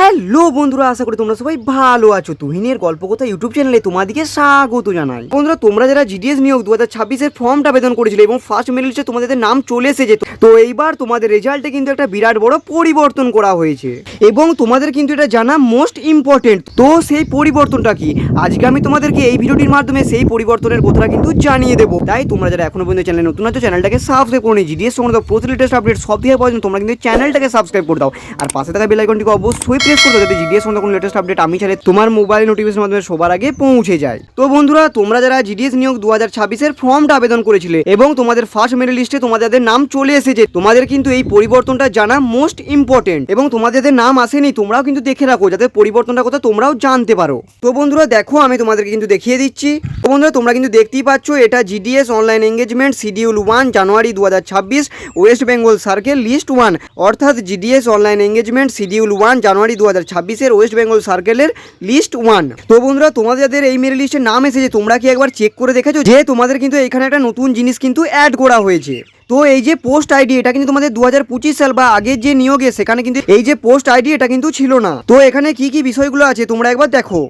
Hello বন্ধুরা, আশা করি তোমরা সবাই ভালো আছো। তুহিনের গল্প কথা ইউটিউব চ্যানেলে তোমাদেরকে স্বাগত জানাই। বন্ধুরা, তোমরা যারা জিডিএস নিয়োগ 2026-এর ফর্মটা আবেদন করেছিলে এবং ফার্স্ট মেরিট লিস্টে তোমাদের নাম চলে এসেছে, তো এইবার তোমাদের রেজাল্টে কিন্তু একটা বিরাট বড় পরিবর্তন করা হয়েছে এবং তোমাদের কিন্তু এটা জানা মোস্ট ইম্পর্টেন্ট। তো সেই পরিবর্তনটা কি, আজকে আমি তোমাদেরকে এই ভিডিওটির মাধ্যমে সেই পরিবর্তনের কথাটা কিন্তু জানিয়ে দেবো। তাই তোমরা যারা এখনো পর্যন্ত চ্যানেলে নতুন আছো, চ্যানেলটাকে সাবস্ক্রাইব করে নিই। জিডিএস সংক্রান্ত প্রতি লেটেস্ট আপডেট সব থেকে পাওয়ার জন্য তোমরা কিন্তু চ্যানেলটাকে সাবস্ক্রাইব করে দাও আর পাশে থাকা বেল আইকনটিকে অবশ্যই প্রেস করে দাও, যাতে জিডিএস সংক্রান্ত কোনো লেটেস্ট আপডেট আমি চাইলে তোমার মোবাইল নোটিফিকেশনের মাধ্যমে সবার আগে পৌঁছে যায়। তো বন্ধুরা, তোমরা যারা জিডিএস নিয়োগ 2026-এর ফর্মটা আবেদন করেছিলে এবং তোমাদের ফার্স্ট মেরিট লিস্টে তোমাদের নাম চলে এসেছে, তোমাদের কিন্তু এই পরিবর্তনটা জানা মোস্ট ইম্পর্টেন্ট এবং তোমাদের নাম আসেনি তোমরাও কিন্তু দেখে রাখো, যাতে পরিবর্তনটা কথা তোমরাও জানতে পারো। তো বন্ধুরা দেখো, আমি তোমাদেরকে কিন্তু দেখিয়ে দিচ্ছি। তো বন্ধুরা, তোমরা কিন্তু দেখতেই পাচ্ছ, এটা জিডিএস অনলাইন এঙ্গেজমেন্ট শিডিউল 1 জানুয়ারি 2026 ওয়েস্ট বেঙ্গল সার্কেল লিস্ট 1, অর্থাৎ জিডিএস অনলাইন এঙ্গেজমেন্ট শিডিউল 1 জানুয়ারি 2026-এর ওয়েস্ট বেঙ্গল সার্কেলের লিস্ট 1। তো বন্ধুরা, তোমাদের এই মেরিট লিস্টের নাম এসেছে, তোমরা কি একবার চেক করে দেখেছো যে তোমাদের কিন্তু এখানে একটা নতুন জিনিস কিন্তু অ্যাড করা হয়েছে। তো এই যে পোস্ট আইডি, এটা কিন্তু তোমাদের 2025 সাল বা আগের যে নিয়োগে সেখানে কিন্তু এই যে পোস্ট আইডি এটা কিন্তু ছিল না। তো এখানে কি কি বিষয়গুলো আছে তোমরা একবার দেখো।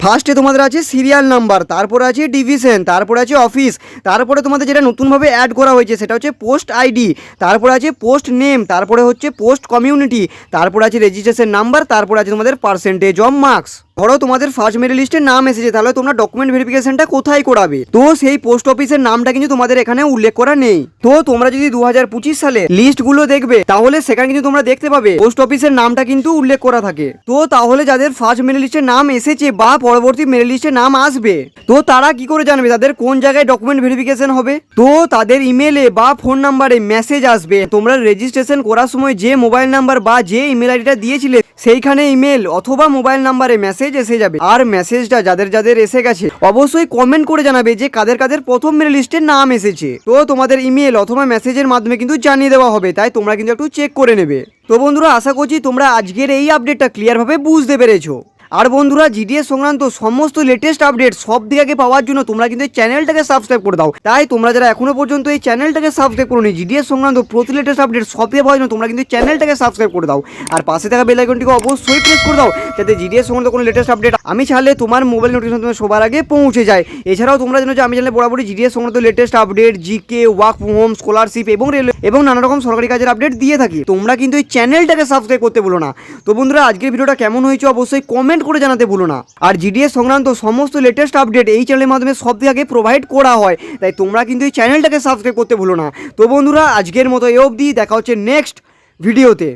ফার্স্টে তোমাদের আছে সিরিয়াল নাম্বার, তারপরে আছে ডিভিশন, তারপরে আছে অফিস, তারপরে তোমাদের যেটা নতুনভাবে অ্যাড করা হয়েছে সেটা হচ্ছে পোস্ট আইডি, তারপরে আছে পোস্ট নেম, তারপরে হচ্ছে পোস্ট কমিউনিটি, তারপরে আছে রেজিস্ট্রেশন নাম্বার, তারপরে আছে তোমাদের পার্সেন্টেজ অফ মার্কস। ধরো তোমাদের ফার্স্ট মেরিট লিস্টে নাম এসেছে, তাহলে তোমরা ডকুমেন্ট ভেরিফিকেশনটা কোথায় করাবে? তো সেই পোস্ট অফিসের নামটা কিন্তু তোমাদের এখানে উল্লেখ করা নেই। তো তোমরা যদি 2025 সালে লিস্টগুলো দেখবে, তাহলে সেখানে কিন্তু তোমরা দেখতে পাবে পোস্ট অফিসের নামটা কিন্তু উল্লেখ করা থাকে। তো তাহলে যাদের ফার্স্ট মেরিট লিস্টে নাম এসেছে বা পরবর্তী মেরিট লিস্টে নাম আসবে, তো তারা কি করে জানবে তাদের কোন জায়গায় ডকুমেন্ট ভেরিফিকেশন হবে? তো তাদের ইমেলে বা ফোন নাম্বারে মেসেজ আসবে। তোমরা রেজিস্ট্রেশন করার সময় যে মোবাইল নাম্বার বা যে ইমেল আইডিটা দিয়েছিলে, সেইখানে ইমেল অথবা মোবাইল নাম্বারে মেসেজ এসে যাবে। আর মেসেজটা যাদের এসে গেছে অবশ্যই কমেন্ট করে জানাবে যে কাদের প্রথম মেরিট লিস্টে নাম এসেছে। তো তোমাদের ইমেল অথবা মেসেজের মাধ্যমে কিন্তু জানিয়ে দেওয়া হবে, তাই তোমরা কিন্তু একটু চেক করে নেবে। তো বন্ধুরা, আশা করছি তোমরা আজকের এই আপডেটটা ক্লিয়ারভাবে বুঝতে পেরেছো। আর বন্ধুরা, জিডিএস সংক্রান্ত সমস্ত লেটেস্ট আপডেট সব দিকে আগে পাওয়ার জন্য তোমরা কিন্তু এই চ্যানেলটাকে সাবস্ক্রাইব করে দাও। তাই তোমরা যারা এখনো পর্যন্ত এই চ্যানেলটাকে সাবস্ক্রাইব করোনি, জিডিএস সংক্রান্ত প্রতি লেটেস্ট আপডেট সব দিকে পাওয়ার জন্য তোমরা কিন্তু চ্যানেলটাকে সাবস্ক্রাইব করে দাও আর পাশে থাকা বেল আইকনটিকে অবশ্যই প্রেস করে দাও, যাতে জিডিএস সংক্রান্ত কোনো লেটেস্ট আপডেট আমি চাইলে তোমার মোবাইল নোটিফিকেশন সবার আগে পৌঁছে যায়। এছাড়াও তোমরা জানো যে আমি চ্যানেলে বরাবরই জিডিএস সংক্রান্ত latest update, GK, work from home, scholarship এবং রেলওয়ে এবং নানা রকম সরকারি কাজের আপডেট দিয়ে থাকি। তোমরা কিন্তু এই চ্যানেলটাকে সাবস্ক্রাইব করতে ভুলো না। তো বন্ধুরা, আজকের ভিডিওটা কেমন হয়েছে অবশ্যই কমেন্ট করে জানাতে ভুলো না। আর জিডিএস সংক্রান্ত সমস্ত লেটেস্ট আপডেট এই চ্যানেলের মাধ্যমে সব থেকে আগে প্রোভাইড করা হয়, তাই তোমরা কিন্তু এই চ্যানেলটাকে সাবস্ক্রাইব করতে ভুলো না। তো বন্ধুরা, আজকের মতো এই অবধি, দেখা হচ্ছে নেক্সট ভিডিওতে।